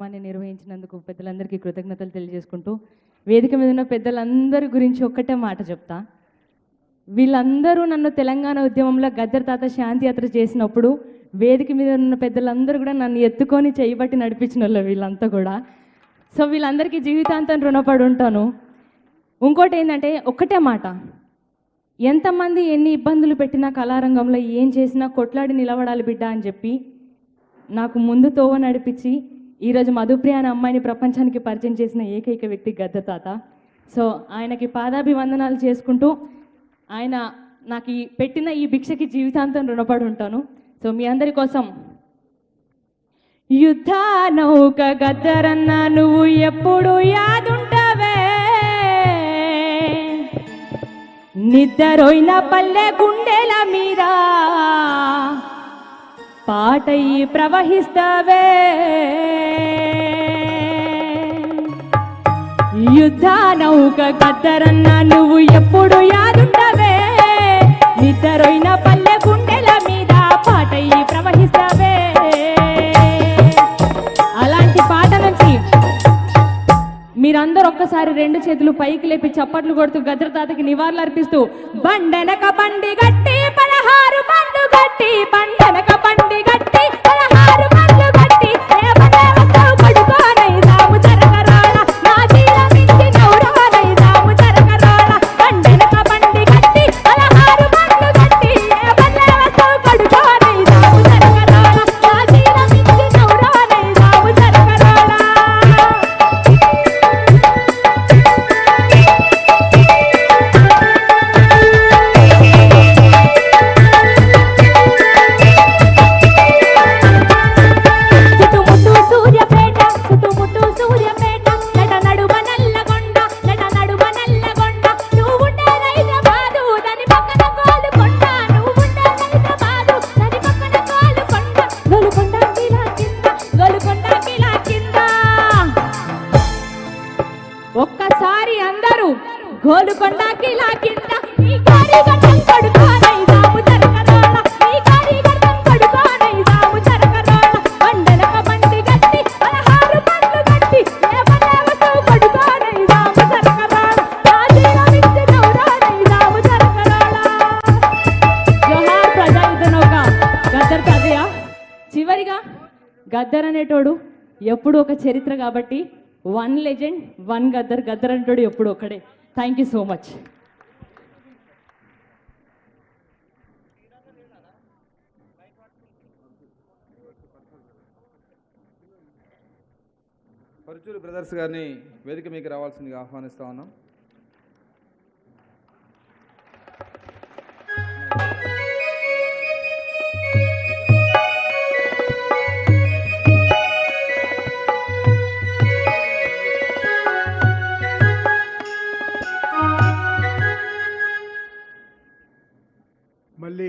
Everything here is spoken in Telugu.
కార్యక్రమాన్ని నిర్వహించినందుకు పెద్దలందరికీ కృతజ్ఞతలు తెలియజేసుకుంటూ వేదిక మీద ఉన్న పెద్దలందరి గురించి ఒక్కటే మాట చెప్తా. వీళ్ళందరూ నన్ను తెలంగాణ ఉద్యమంలో గద్దర్ తాత శాంతి యాత్ర చేసినప్పుడు వేదిక మీద ఉన్న పెద్దలందరూ కూడా నన్ను ఎత్తుకొని చేయబట్టి నడిపించిన వాళ్ళు వీళ్ళంతా కూడా. సో వీళ్ళందరికీ జీవితాంతం రుణపడి ఉంటాను. ఇంకోటి ఏంటంటే ఒక్కటే మాట, ఎంతమంది ఎన్ని ఇబ్బందులు పెట్టినా కళారంగంలో ఏం చేసినా కొట్లాడి నిలబడాలి బిడ్డ అని చెప్పి నాకు ముందు తోవ నడిపించి ఈరోజు మధుప్రియ అనే అమ్మాయిని ప్రపంచానికి పరిచయం చేసిన ఏకైక వ్యక్తి గద్దర్ తాత. సో ఆయనకి పాదాభివందనాలు చేసుకుంటూ ఆయన నాకు పెట్టిన ఈ భిక్షకి జీవితాంతం రుణపడి ఉంటాను. సో మీ అందరి కోసం యుద్ధ నౌక గద్దరన్న నువ్వు ఎప్పుడు యాదుంటవే, నిద్రోయిన పల్లె గుండెల మీద పాటయి ప్రవహిస్తావే. యుద్ధ నౌక గద్దరన్న నువ్వు ఎప్పుడు యాదుంటవే, నిద్రోయిన పల్లె గుండెల మీద పాటయి ప్రవహిస్తావే. అలాంటి పాట నుంచి మీరందరూ ఒక్కసారి రెండు చేతులు పైకి లేపి చప్పట్లు కొడుతూ గద్దర్ తాతకి నివాళులు అర్పిస్తూ బండెనక బండి గట్టి 16 బండ్లు గట్టి, బండెనక బండి గట్టి 16 బండ్లు గట్టి, రాము జరగరాడ నా జీలమించి నౌరాలై రాము జరగరాడ. బండెనక బండి గట్టి 16 బండ్లు గట్టి, కడుకోనై రాము జరగరాడ నా జీలమించి నౌరాలై రాము జరగరాడ. ఒక్కసారి అందరూ గోలుకొండ కిలా కింద నీ కారిగడ్డం కడుకోనై రాము జరగరాడ, నీ కారిగడ్డం కడుకోనై రాము జరగరాడ. బండెనక బండి గట్టి 16 బండ్లు గట్టి, కడుకోనై రాము జరగరాడ నా జీలమించి నౌరాలై రాము జరగరాడ. జోహార్ ప్రజాయుద్ధ నౌక గద్దర్ తాతయ్య. చివరిగా గద్దర్ అనేటోడు ఎప్పుడు ఒక చరిత్ర కాబట్టి one legend one Gaddar, Gaddar అంటాడు ఎప్పుడు ఒక్కడే. Thank you so much. Paruchuri brothers గారిని వేదిక మీకు రావాల్సిందిగా ఆహ్వానిస్తా ఉన్నాం. మళ్ళీ